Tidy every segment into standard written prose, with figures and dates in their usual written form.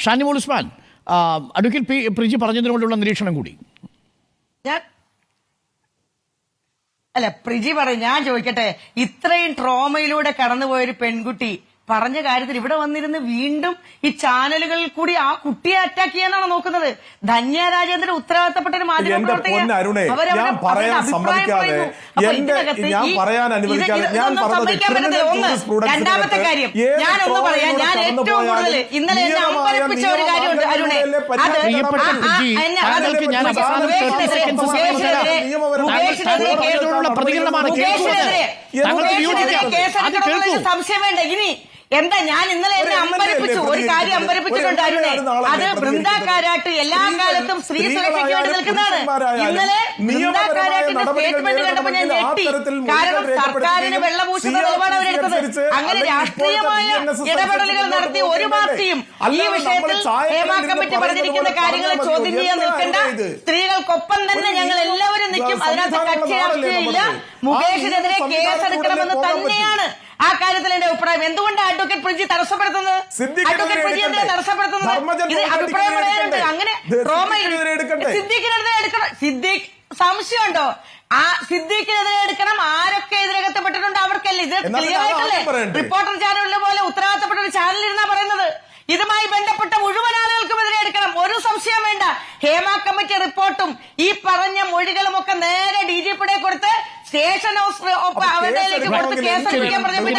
Shanimol Usman, advocate Priji പറഞ്ഞതിനോടുള്ള നിരീക്ഷണം കൂടി. പ്രിജി പറയും, ഞാൻ ചോദിക്കട്ടെ, ഇത്രയും ട്രോമയിലൂടെ കടന്നുപോയൊരു പെൺകുട്ടി പറഞ്ഞ കാര്യത്തിൽ ഇവിടെ വന്നിരുന്ന് വീണ്ടും ഈ ചാനലുകളിൽ കൂടി ആ കുട്ടിയെ അറ്റാക്ക് ചെയ്യാനാണ് നോക്കുന്നത്. ധന്യ രാജേന്ദ്രൻ ഉത്തരവാദിത്തപ്പെട്ട ഒരു മാധ്യമ പ്രവർത്തകൻ രണ്ടാമത്തെ കാര്യം ഞാനൊന്ന് പറയാം. ഞാൻ ഏറ്റവും കൂടുതൽ ഇന്നലെ എന്നെ അമ്പരപ്പിച്ച ഒരു കാര്യമുണ്ട് അരുണെ, സംശയം വേണ്ട. ഇനി എന്താ, ഞാൻ ഇന്നലെ എന്നെ അമ്പരപ്പിച്ചു, ഒരു കാര്യം അമ്പരപ്പിച്ചിട്ടുണ്ട് അരുണെ, അത് ബൃന്ദ കാരാട്ട് എല്ലാ കാലത്തും സ്ത്രീ സുരക്ഷയ്ക്ക് വേണ്ടി നിൽക്കുന്നതാണ്. ഇന്നലെ ബൃന്ദ കാരാട്ടിന്റെ സ്റ്റേറ്റ്മെന്റ് കണ്ടപ്പോൾ ഞാൻ ഞെട്ടി. കാരണം സർക്കാരിന് വെള്ളപൂശുന്ന നിലപാട് അവരെടുത്തത്. അങ്ങനെ രാഷ്ട്രീയമായ ഇടപെടലുകൾ നടത്തിയ ഒരു പാർട്ടിയും ഈ വിഷയത്തിൽ ഹേമ കമ്മിറ്റി പറഞ്ഞിരിക്കുന്ന കാര്യങ്ങളെ ചോദ്യം ചെയ്യാൻ നിൽക്കേണ്ട. സ്ത്രീകൾക്കൊപ്പം തന്നെ ഞങ്ങൾ എല്ലാവരും നിൽക്കും. അതിനകത്ത് കക്ഷി രാഷ്ട്രീയമില്ല. മുകേഷിനെതിരെ കേസെടുക്കണമെന്ന് തന്നെയാണ് ആ കാര്യത്തിൽ എന്റെ അഭിപ്രായം. എന്തുകൊണ്ടാണ് അഡ്വക്കേറ്റ് പ്രിജി തടസ്സപ്പെടുത്തുന്നത്? അഡ്വക്കേറ്റ് പ്രിജി എന്തിനാ തടസ്സപ്പെടുത്തുന്നത്? ഇത് അഭിപ്രായം പറയാനുണ്ട്. അങ്ങനെ സിദ്ദീഖിനെതിരെ എടുക്കണം. സിദ്ദീഖ് സംശയമുണ്ടോ? ആ സിദ്ദീഖിനെതിരെ എടുക്കണം. ആരൊക്കെ ഇതിനകത്തപ്പെട്ടിട്ടുണ്ടോ അവർക്കല്ലേ ഇത് ക്ലിയർ ആയിട്ടല്ലേ റിപ്പോർട്ടർ ചാനലിലെ പോലെ ഉത്തരവാദിത്തപ്പെട്ട ഒരു ചാനൽ ഇരുന്നാ പറയുന്നത്. ഇതുമായി ബന്ധപ്പെട്ട മുഴുവൻ ആളുകൾക്കും എതിരെ എടുക്കണം, ഒരു സംശയം വേണ്ട. ഹേമ കമ്മിറ്റി റിപ്പോർട്ടും ഈ പറഞ്ഞ മൊഴികളും ഒക്കെ നേരെ DGPയുടെ കൊടുത്ത് സ്റ്റേഷൻ അവരുടെയിലേക്ക് കൊടുത്ത് കേസെടുക്കാൻ പറഞ്ഞപ്പോൾ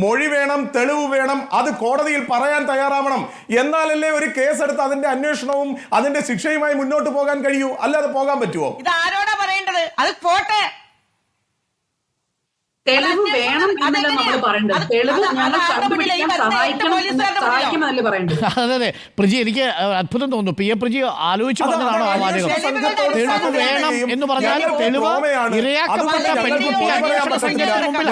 മൊഴി വേണം, തെളിവ് വേണം, അത് കോടതിയിൽ പറയാൻ തയ്യാറാവണം. എന്നാലല്ലേ ഒരു കേസെടുത്ത് അതിന്റെ അന്വേഷണവും അതിന്റെ ശിക്ഷയുമായി മുന്നോട്ട് പോകാൻ കഴിയൂ. അല്ലാതെ പോകാൻ പറ്റുമോ? ഇത് ആരോടാ പറയേണ്ടത്? അത് പോട്ടെ. തെളിവ് വേണം എന്നല്ല നമ്മൾ പറയേണ്ടത്. തെളിവ് ഞങ്ങൾ കണ്ടുപിടിക്കാൻ സഹായിക്കുമെന്നല്ലേ പറയേണ്ടത്. അതെ പ്രിജി, എനിക്ക് അത്ഭുതം തോന്നുന്നു. പി എ പ്രിജി ആലോചിച്ച് പറഞ്ഞതാണോ ആ വാചകം? തെളിവ് വേണം എന്ന് പറഞ്ഞാൽ തെളിവ് ഇരയാക്കപ്പെട്ട പെൺകുട്ടി അന്വേഷണ സംഘത്തിന് മുമ്പിൽ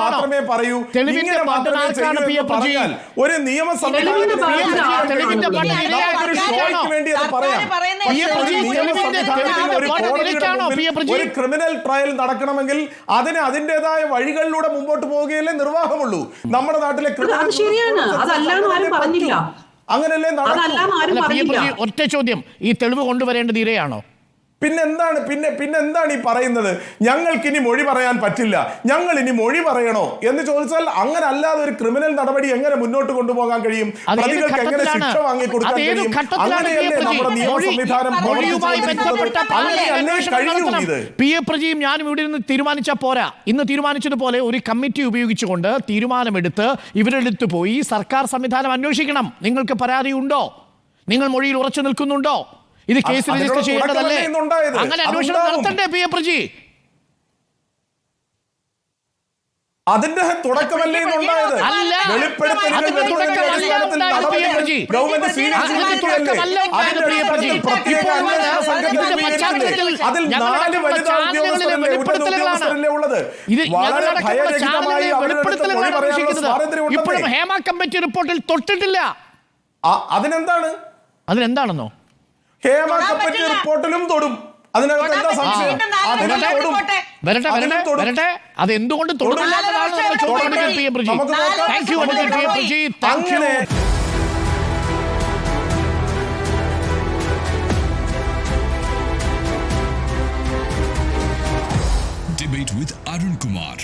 മാത്രമേ പറയൂ. തെളിവിന്റെ പാട്ടിനാർക്കാണ് പി എ പ്രിജി? ഒരു നിയമ തെളിവിന്റെ പാട്ടിന് ഒരു ക്രിമിനൽ ട്രയൽ നടക്കണമെങ്കിൽ അതിന് അതിന്റേതായ വഴികളിലൂടെ മുമ്പോട്ട് പോവുകയല്ലേ നിർവാഹമുള്ളൂ. നമ്മുടെ നാട്ടിലെ അങ്ങനല്ലേ? ഒറ്റ ചോദ്യം, ഈ തെളിവ് കൊണ്ടുവരേണ്ടത് ഇരയാണോ? പിന്നെന്താണ് ഈ പറയുന്നത്? ഞങ്ങൾക്കിനി മൊഴി പറയാൻ പറ്റില്ല, ഞങ്ങൾ ഇനി മൊഴി പറയണോ എന്ന് ചോദിച്ചാൽ അങ്ങനെ അല്ലാതെ ഒരു ക്രിമിനൽ നടപടി എങ്ങനെ മുന്നോട്ട് കൊണ്ടുപോകാൻ കഴിയും? പ്രതികൾക്ക് എങ്ങനെ ശിക്ഷ വാങ്ങിക്കൊടുക്കാൻ കഴിയും? അങ്ങനെയല്ലേ നമ്മുടെ നിയമ സംവിധാനം കഴിയൂ. പി എ പ്രജിയും ഞാനും ഇവിടെ നിന്ന് തീരുമാനിച്ചാൽ പോരാ. ഇന്ന് തീരുമാനിച്ചതുപോലെ ഒരു കമ്മിറ്റി ഉപയോഗിച്ചുകൊണ്ട് തീരുമാനമെടുത്ത് ഇവരെടുത്ത് പോയി സർക്കാർ സംവിധാനം അന്വേഷിക്കണം. നിങ്ങൾക്ക് പരാതിയുണ്ടോ? നിങ്ങൾ മൊഴിയിൽ ഉറച്ചു നിൽക്കുന്നുണ്ടോ? ഇത് കേസ് രജിസ്റ്റർ ചെയ്യേണ്ടതല്ലേ? അങ്ങനെ അന്വേഷണം നടത്തണ്ടേ പി എ പ്രജി? അതിന്റെ തുടക്കമല്ലേ ഉണ്ടായത്? ഇപ്പോഴും ഹേമ കമ്മിറ്റി റിപ്പോർട്ടിൽ തൊട്ടിട്ടില്ല. അതിനെന്താണെന്നോ? ഹേമ കമ്മിറ്റി റിപ്പോർട്ടിലും തൊടും. അതിനകത്ത് എന്താ സംശയം? വരട്ടെ. അത് എന്തുകൊണ്ട് തൊടുന്നില്ല? Debate with Arun Kumar.